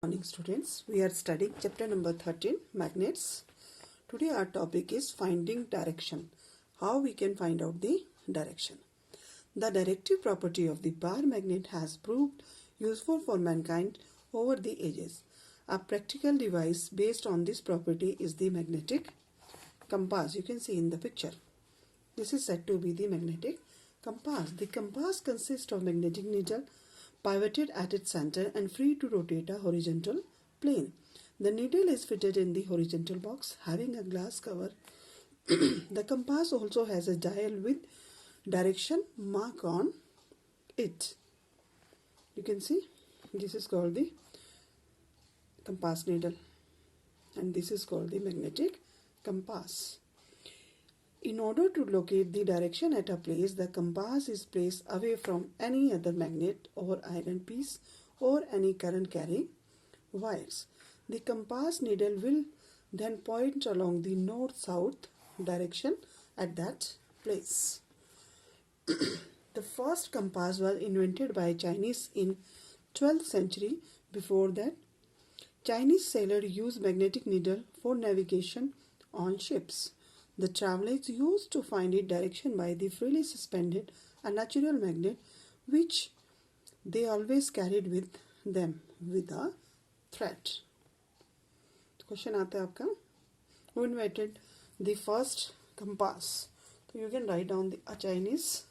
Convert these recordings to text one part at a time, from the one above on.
Morning students, we are studying chapter number 13, magnets. Today our topic is finding direction. How we can find out the direction. The directive property of the bar magnet has proved useful for mankind over the ages. A practical device based on this property is the magnetic compass. You can see in the picture. This is said to be the magnetic compass. The compass consists of magnetic needle pivoted at its center and free to rotate a horizontal plane. The needle is fitted in the horizontal box having a glass cover. The compass also has a dial with direction mark on it. You can see this is called the compass needle and this is called the magnetic compass. In order to locate the direction at a place, the compass is placed away from any other magnet or iron piece or any current carrying wires. The compass needle will then point along the north-south direction at that place. The first compass was invented by Chinese in 12th century. Before that, Chinese sailors used magnetic needle for navigation on ships. The travelers used to find its direction by the freely suspended a natural magnet which they always carried with them with a thread. Question आता है आपका, who invented the first compass? So you can write down a Chinese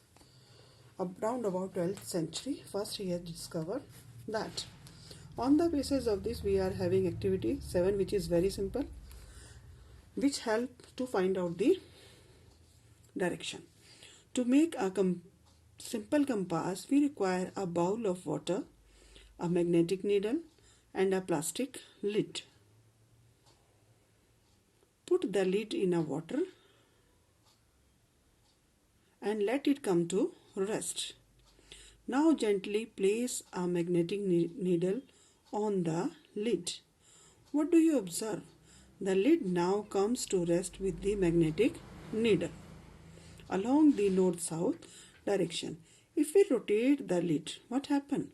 around about 12th century. First he has discovered that. On the basis of this we are having activity 7 which is very simple, which help to find out the direction. To make a simple compass, we require a bowl of water, a magnetic needle and a plastic lid. Put the lid in a water and let it come to rest. Now gently place a magnetic needle on the lid. What do you observe? The lid now comes to rest with the magnetic needle along the north-south direction. If we rotate the lid, what happens?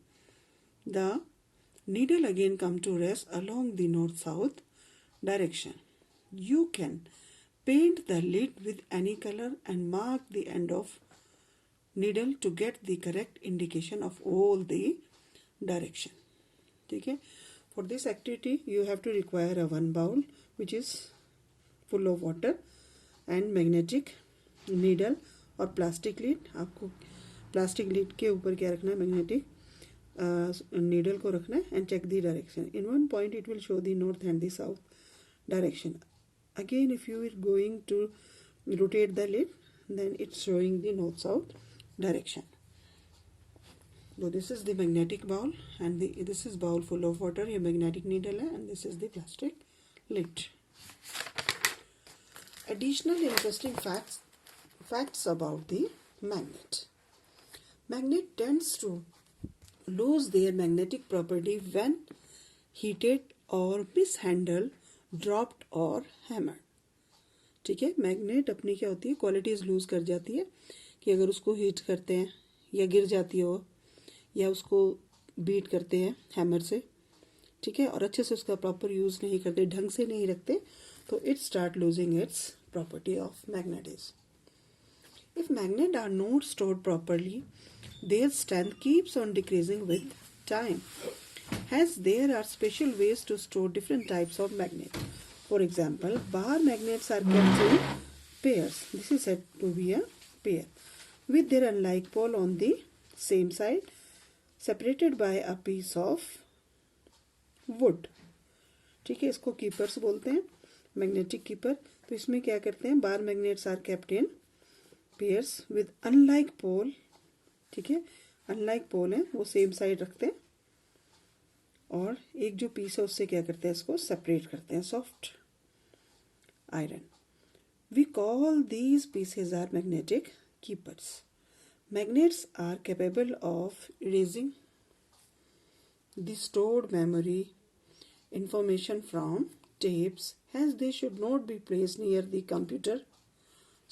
The needle again comes to rest along the north-south direction. You can paint the lid with any color and mark the end of needle to get the correct indication of all the direction. Okay? For this activity, you have to require a one bowl which is full of water and magnetic needle और plastic lead. आपको plastic lead के ऊपर क्या रखना है? Magnetic needle को रखना है and check the direction. In one point it will show the north and the south direction. Again if you are going to rotate the lead then it's showing the north south direction. So this is the magnetic bowl and this is bowl full of water. ये magnetic needle है and this is the plastic lid. Additional interesting facts about the magnet. Magnet tends to lose their magnetic property when heated or mishandled, dropped or hammered. ठीक है, magnet अपनी क्या होती है, qualities loose कर जाती है कि अगर उसको हीट करते हैं या गिर जाती हो या उसको बीट करते हैं हैमर से, ठीक है, और अच्छे से उसका प्रॉपर यूज नहीं करते, ढंग से नहीं रखते, तो it start losing its property of magnetism. If magnets are not stored properly, their strength keeps on decreasing with time. Hence, there are special ways to store different types of magnets. For example, bar magnets are kept in pairs. This is said to be a pair with their unlike pole on the same side, separated by a piece of wood. ठीक है, इसको keepers बोलते हैं, magnetic keeper. तो इसमें क्या करते हैं, bar magnets are kept in pairs with unlike pole. ठीक है, अनलाइक पोल है वो सेम साइड रखते हैं और एक जो पीस है उससे क्या करते हैं, इसको सेपरेट करते हैं, soft iron. We call these pieces are magnetic keepers. Magnets are capable of erasing the stored memory information from tapes. Hence, they should not be placed near the computer,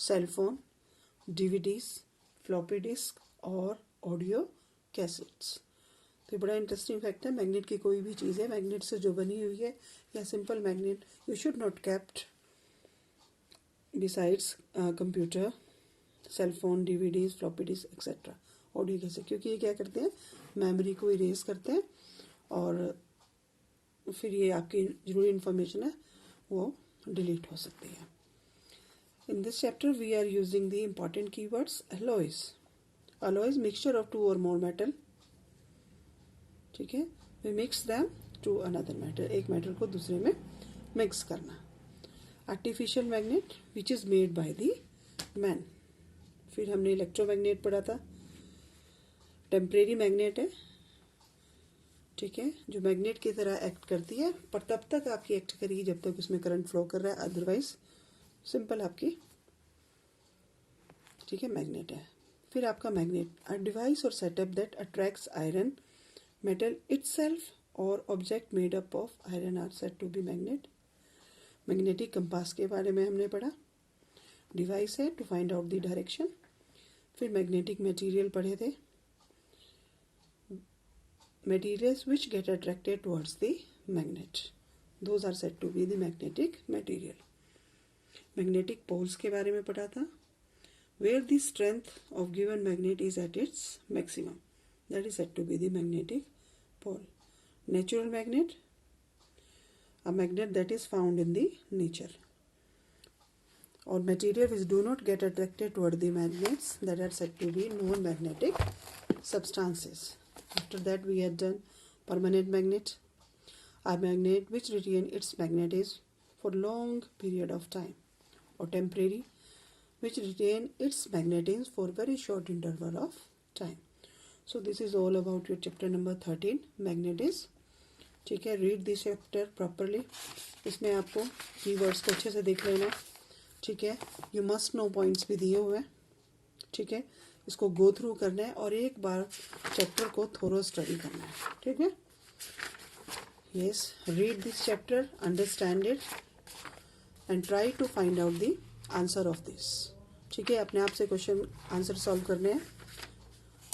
cell phone, DVDs, floppy disk or audio cassettes. तो बड़ा interesting fact है, magnet की कोई भी चीज़ है magnet से जो बनी हुई है या simple magnet, you should not kept besides computer, cell phone, DVDs, floppy disk etcetera, audio cassette, क्योंकि ये क्या करते हैं, मेमोरी को इरेज करते हैं और फिर ये आपकी जरूरी इंफॉर्मेशन है वो डिलीट हो सकती है. In this chapter we are using the important keywords alloys. Alloys mixture of two or more metal. ठीक है, we mix them to another metal. एक मेटल को दूसरे में मिक्स करना. Artificial magnet which is made by the man. फिर हमने electromagnet पढ़ा था. टेम्परेरी मैग्नेट है, ठीक है, जो मैग्नेट की तरह एक्ट करती है पर तब तक आपकी एक्ट करेगी जब तक उसमें करंट फ्लो कर रहा है, अदरवाइज सिंपल आपकी, ठीक है, मैग्नेट है. फिर आपका magnet, a device or setup that attracts iron, metal itself or object made up of iron are said to be magnet. Magnetic compass के बारे में हमने पढ़ा. डिवाइस है to find out the direction. फिर मैग्नेटिक मटेरियल पढ़े थे, materials which get attracted towards the magnet, those are said to be the magnetic material. Magnetic poles के बारे में पढ़ा था, where the strength of given magnet is at its maximum, that is said to be the magnetic pole. Natural magnet, a magnet that is found in the nature, or material which do not get attracted toward the magnets, that are said to be non-magnetic substances. After that we had done permanent magnet, a magnet which retain its magnetism for long period of time, or temporary which retain its magnetism for very short interval of time. So this is all about your chapter number 13 magnetism. ठीक है, read this chapter properly. इसमें आपको keywords को अच्छे से देख लेना, ठीक है. You must know points भी दिए हुए हैं, ठीक है, इसको गो थ्रू करना है और एक बार चैप्टर को थोरो स्टडी करना है, ठीक है. Yes, read this chapter, understand it and try to find out the answer of this. ठीक है, अपने आप से क्वेश्चन आंसर सॉल्व करने हैं,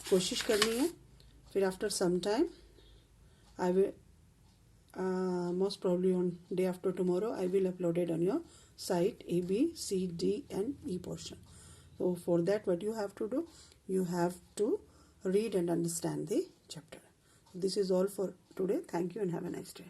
कोशिश करनी है. फिर after some time I will most probably on day after tomorrow I will upload it on your site A, B, C, D and E portion. So for that what you have to do, you have to read and understand the chapter. This is all for today. Thank you and have a nice day.